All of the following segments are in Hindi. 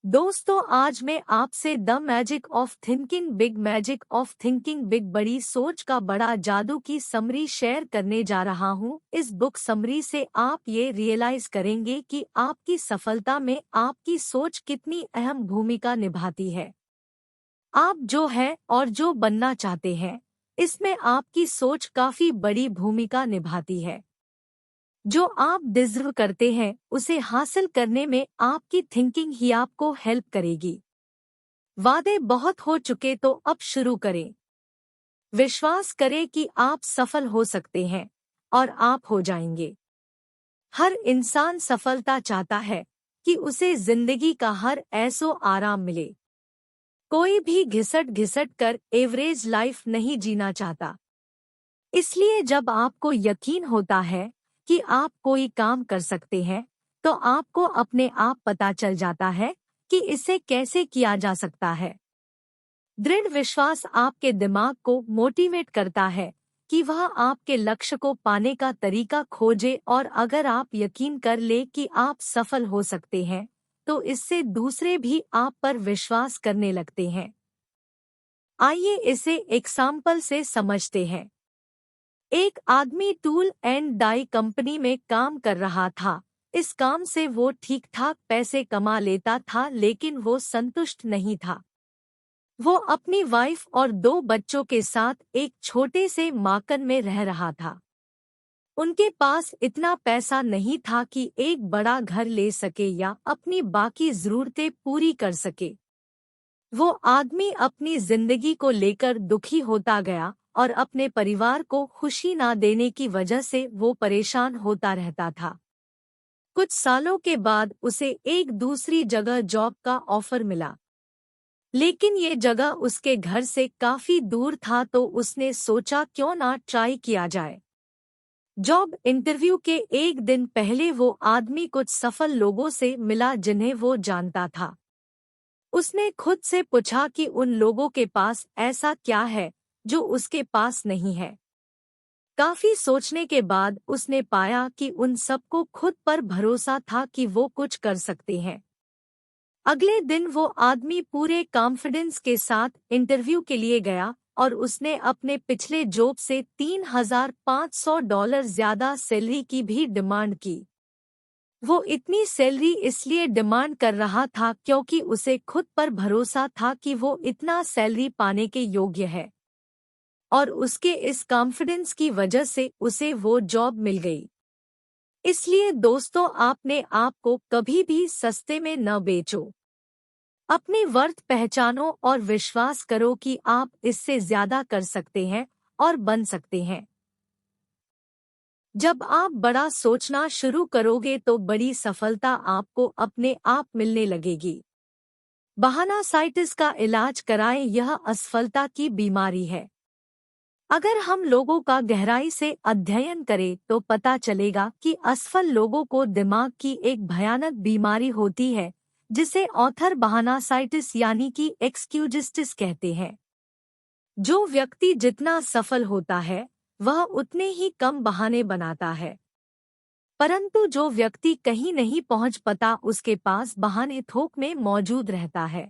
दोस्तों, आज मैं आपसे the magic of thinking big बड़ी सोच का बड़ा जादू की समरी शेयर करने जा रहा हूँ। इस बुक समरी से आप ये रियलाइज करेंगे कि आपकी सफलता में आपकी सोच कितनी अहम भूमिका निभाती है। आप जो है और जो बनना चाहते हैं, इसमें आपकी सोच काफी बड़ी भूमिका निभाती है। जो आप डिजर्व करते हैं उसे हासिल करने में आपकी थिंकिंग ही आपको हेल्प करेगी। वादे बहुत हो चुके तो अब शुरू करें। विश्वास करें कि आप सफल हो सकते हैं और आप हो जाएंगे। हर इंसान सफलता चाहता है कि उसे जिंदगी का हर ऐसो आराम मिले। कोई भी घिसट घिसट कर एवरेज लाइफ नहीं जीना चाहता। इसलिए जब आपको यकीन होता है कि आप कोई काम कर सकते हैं, तो आपको अपने आप पता चल जाता है कि इसे कैसे किया जा सकता है। दृढ़ विश्वास आपके दिमाग को मोटिवेट करता है कि वह आपके लक्ष्य को पाने का तरीका खोजे, और अगर आप यकीन कर ले कि आप सफल हो सकते हैं, तो इससे दूसरे भी आप पर विश्वास करने लगते हैं। आइए इसे एग्जाम्पल से समझते हैं। एक आदमी टूल एंड डाई कंपनी में काम कर रहा था। इस काम से वो ठीक ठाक पैसे कमा लेता था, लेकिन वो संतुष्ट नहीं था। वो अपनी वाइफ और 2 बच्चों के साथ एक छोटे से माकन में रह रहा था। उनके पास इतना पैसा नहीं था कि एक बड़ा घर ले सके या अपनी बाकी जरूरतें पूरी कर सके। वो आदमी अपनी जिंदगी को लेकर दुखी होता गया और अपने परिवार को खुशी ना देने की वजह से वो परेशान होता रहता था। कुछ सालों के बाद उसे एक दूसरी जगह जॉब का ऑफर मिला, लेकिन ये जगह उसके घर से काफी दूर था, तो उसने सोचा क्यों ना ट्राई किया जाए। जॉब इंटरव्यू के एक दिन पहले वो आदमी कुछ सफल लोगों से मिला जिन्हें वो जानता था। उसने खुद से पूछा कि उन लोगों के पास ऐसा क्या है जो उसके पास नहीं है। काफी सोचने के बाद उसने पाया कि उन सबको खुद पर भरोसा था कि वो कुछ कर सकते हैं। अगले दिन वो आदमी पूरे कॉन्फिडेंस के साथ इंटरव्यू के लिए गया और उसने अपने पिछले जॉब से $3,500 ज्यादा सैलरी की भी डिमांड की। वो इतनी सैलरी इसलिए डिमांड कर रहा था क्योंकि उसे खुद पर भरोसा था कि वो इतना सैलरी पाने के योग्य है, और उसके इस कॉन्फिडेंस की वजह से उसे वो जॉब मिल गई। इसलिए दोस्तों, आपने आप को कभी भी सस्ते में न बेचो। अपनी वर्थ पहचानो और विश्वास करो कि आप इससे ज्यादा कर सकते हैं और बन सकते हैं। जब आप बड़ा सोचना शुरू करोगे तो बड़ी सफलता आपको अपने आप मिलने लगेगी। बहानासाइटिस का इलाज कराएं, यह असफलता की बीमारी है। अगर हम लोगों का गहराई से अध्ययन करें तो पता चलेगा कि असफल लोगों को दिमाग की एक भयानक बीमारी होती है, जिसे ऑथर बहानासाइटिस यानी कि एक्सक्यूजिस्टिस कहते हैं। जो व्यक्ति जितना सफल होता है, वह उतने ही कम बहाने बनाता है, परंतु जो व्यक्ति कहीं नहीं पहुंच पाता उसके पास बहाने थोक में मौजूद रहता है।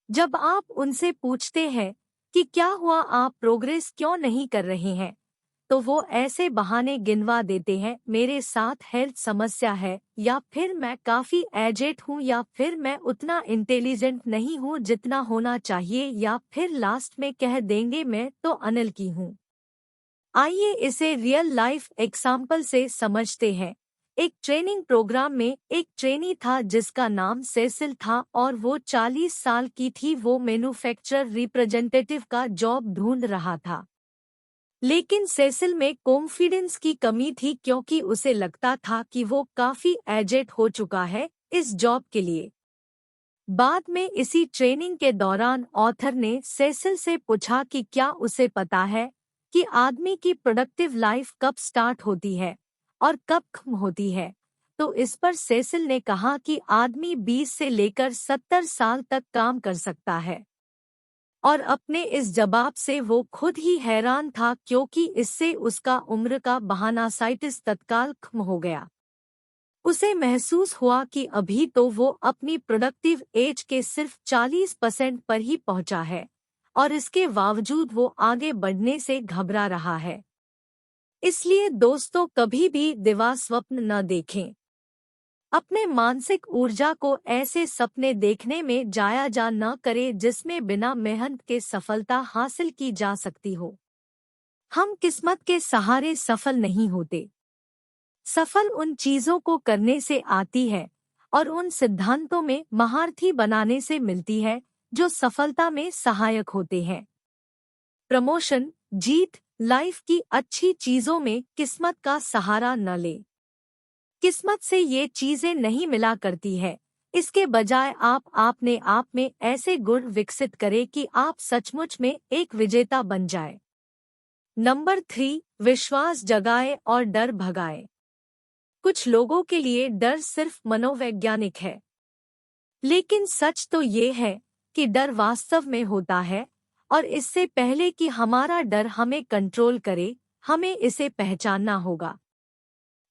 जब आप उनसे पूछते हैं कि क्या हुआ, आप प्रोग्रेस क्यों नहीं कर रहे हैं, तो वो ऐसे बहाने गिनवा देते हैं, मेरे साथ हेल्थ समस्या है, या फिर मैं काफी एजेड हूँ, या फिर मैं उतना इंटेलिजेंट नहीं हूँ जितना होना चाहिए, या फिर लास्ट में कह देंगे मैं तो अनल की हूँ। आइए इसे रियल लाइफ एग्जाम्पल से समझते हैं। एक ट्रेनिंग प्रोग्राम में एक ट्रेनी था जिसका नाम सेसिल था और वो 40 साल की थी। वो मैन्युफैक्चरर रिप्रेजेंटेटिव का जॉब ढूंढ रहा था, लेकिन सेसिल में कॉन्फिडेंस की कमी थी क्योंकि उसे लगता था कि वो काफी एजेड हो चुका है इस जॉब के लिए। बाद में इसी ट्रेनिंग के दौरान ऑथर ने सेसिल से पूछा कि क्या उसे पता है कि आदमी की प्रोडक्टिव लाइफ कब स्टार्ट होती है और कब खत्म होती है। तो इस पर सेसिल ने कहा कि आदमी 20 से लेकर 70 साल तक काम कर सकता है, और अपने इस जवाब से वो खुद ही हैरान था क्योंकि इससे उसका उम्र का बहानासाइटिस तत्काल खत्म हो गया। उसे महसूस हुआ कि अभी तो वो अपनी प्रोडक्टिव एज के सिर्फ 40% पर ही पहुंचा है और इसके बावजूद वो आगे बढ़ने से घबरा रहा है। इसलिए दोस्तों, कभी भी दिवा स्वप्न न देखें। अपने मानसिक ऊर्जा को ऐसे सपने देखने में जाया जा न करें जिसमें बिना मेहनत के सफलता हासिल की जा सकती हो। हम किस्मत के सहारे सफल नहीं होते। सफल उन चीजों को करने से आती है और उन सिद्धांतों में महारथी बनाने से मिलती है जो सफलता में सहायक होते हैं। प्रमोशन, जीत, लाइफ की अच्छी चीजों में किस्मत का सहारा न ले। किस्मत से ये चीजें नहीं मिला करती है। इसके बजाय आप अपने आप में ऐसे गुण विकसित करें कि आप सचमुच में एक विजेता बन जाए। नंबर 3, विश्वास जगाए और डर भगाए। कुछ लोगों के लिए डर सिर्फ मनोवैज्ञानिक है, लेकिन सच तो ये है कि डर वास्तव में होता है और इससे पहले कि हमारा डर हमें कंट्रोल करे, हमें इसे पहचानना होगा।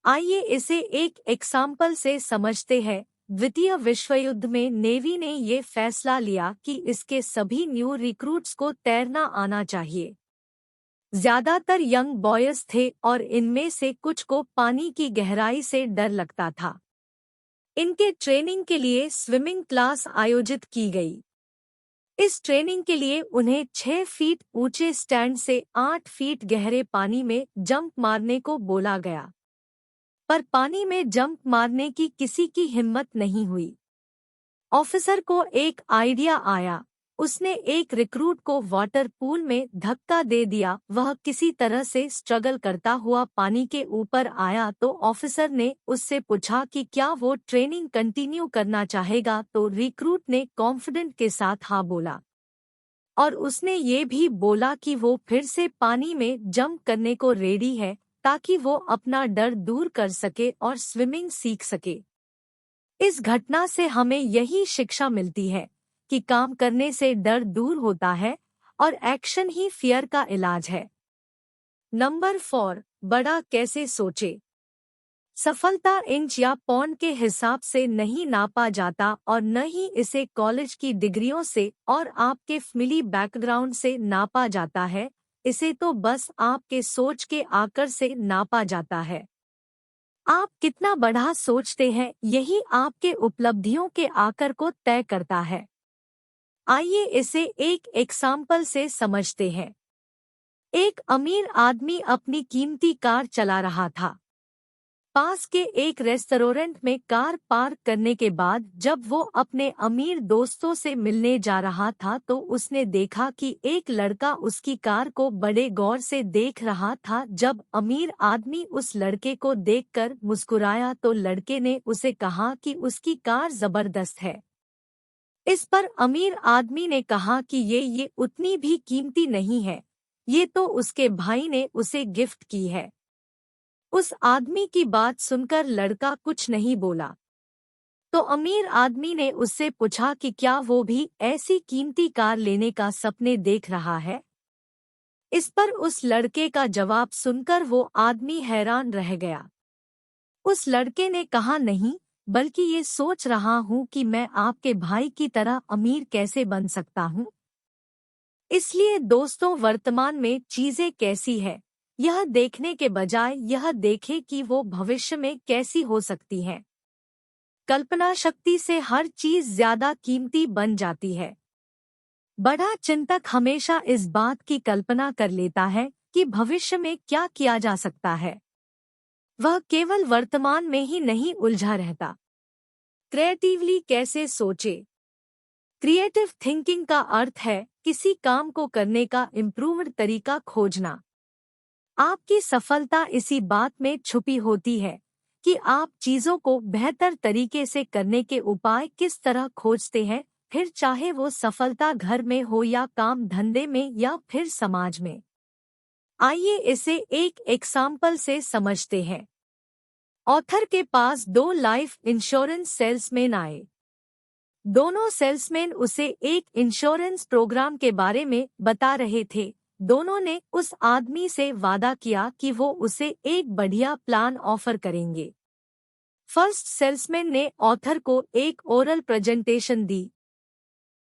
आइए इसे एक एग्जाम्पल से समझते हैं। द्वितीय विश्व युद्ध में नेवी ने ये फैसला लिया कि इसके सभी न्यू रिक्रूट्स को तैरना आना चाहिए। ज्यादातर यंग बॉयज थे और इनमें से कुछ को पानी की गहराई से डर लगता था। इनके ट्रेनिंग के लिए स्विमिंग क्लास आयोजित की गई। इस ट्रेनिंग के लिए उन्हें 6 फीट ऊंचे स्टैंड से 8 फीट गहरे पानी में जंप मारने को बोला गया, पर पानी में जंप मारने की किसी की हिम्मत नहीं हुई। ऑफिसर को एक आइडिया आया। उसने एक रिक्रूट को वाटर पूल में धक्का दे दिया। वह किसी तरह से स्ट्रगल करता हुआ पानी के ऊपर आया तो ऑफिसर ने उससे पूछा कि क्या वो ट्रेनिंग कंटिन्यू करना चाहेगा, तो रिक्रूट ने कॉन्फिडेंट के साथ हाँ बोला और उसने ये भी बोला कि वो फिर से पानी में जंप करने को रेडी है ताकि वो अपना डर दूर कर सके और स्विमिंग सीख सके। इस घटना से हमें यही शिक्षा मिलती है कि काम करने से डर दूर होता है और एक्शन ही फियर का इलाज है। नंबर 4, बड़ा कैसे सोचे। सफलता इंच या पौंड के हिसाब से नहीं नापा जाता और न ही इसे कॉलेज की डिग्रियों से और आपके फैमिली बैकग्राउंड से नापा जाता है। इसे तो बस आपके सोच के आकर से नापा जाता है। आप कितना बड़ा सोचते हैं, यही आपके उपलब्धियों के आकर को तय करता है। आइए इसे एक एग्जाम्पल से समझते हैं। एक अमीर आदमी अपनी कीमती कार चला रहा था। पास के एक रेस्टोरेंट में कार पार्क करने के बाद जब वो अपने अमीर दोस्तों से मिलने जा रहा था तो उसने देखा कि एक लड़का उसकी कार को बड़े गौर से देख रहा था। जब अमीर आदमी उस लड़के को देखकर मुस्कुराया तो लड़के ने उसे कहा कि उसकी कार जबरदस्त है। इस पर अमीर आदमी ने कहा कि ये उतनी भी कीमती नहीं है, ये तो उसके भाई ने उसे गिफ्ट की है। उस आदमी की बात सुनकर लड़का कुछ नहीं बोला। तो अमीर आदमी ने उससे पूछा कि क्या वो भी ऐसी कीमती कार लेने का सपने देख रहा है। इस पर उस लड़के का जवाब सुनकर वो आदमी हैरान रह गया। उस लड़के ने कहा, नहीं, बल्कि ये सोच रहा हूँ कि मैं आपके भाई की तरह अमीर कैसे बन सकता हूँ। इसलिए दोस्तों, वर्तमान में चीजें कैसी है यह देखने के बजाय यह देखें कि वो भविष्य में कैसी हो सकती है। कल्पना शक्ति से हर चीज ज्यादा कीमती बन जाती है। बड़ा चिंतक हमेशा इस बात की कल्पना कर लेता है कि भविष्य में क्या किया जा सकता है। वह केवल वर्तमान में ही नहीं उलझा रहता। क्रिएटिवली कैसे सोचे। क्रिएटिव थिंकिंग का अर्थ है किसी काम को करने का इम्प्रूव्ड तरीका खोजना। आपकी सफलता इसी बात में छुपी होती है कि आप चीजों को बेहतर तरीके से करने के उपाय किस तरह खोजते हैं, फिर चाहे वो सफलता घर में हो या काम धंधे में या फिर समाज में। आइए इसे एक एग्जाम्पल से समझते हैं। ऑथर के पास 2 लाइफ इंश्योरेंस सेल्समैन आए। दोनों सेल्समैन उसे एक इंश्योरेंस प्रोग्राम के बारे में बता रहे थे। दोनों ने उस आदमी से वादा किया कि वो उसे एक बढ़िया प्लान ऑफर करेंगे। फर्स्ट सेल्समैन ने ऑथर को एक ओरल प्रेजेंटेशन दी।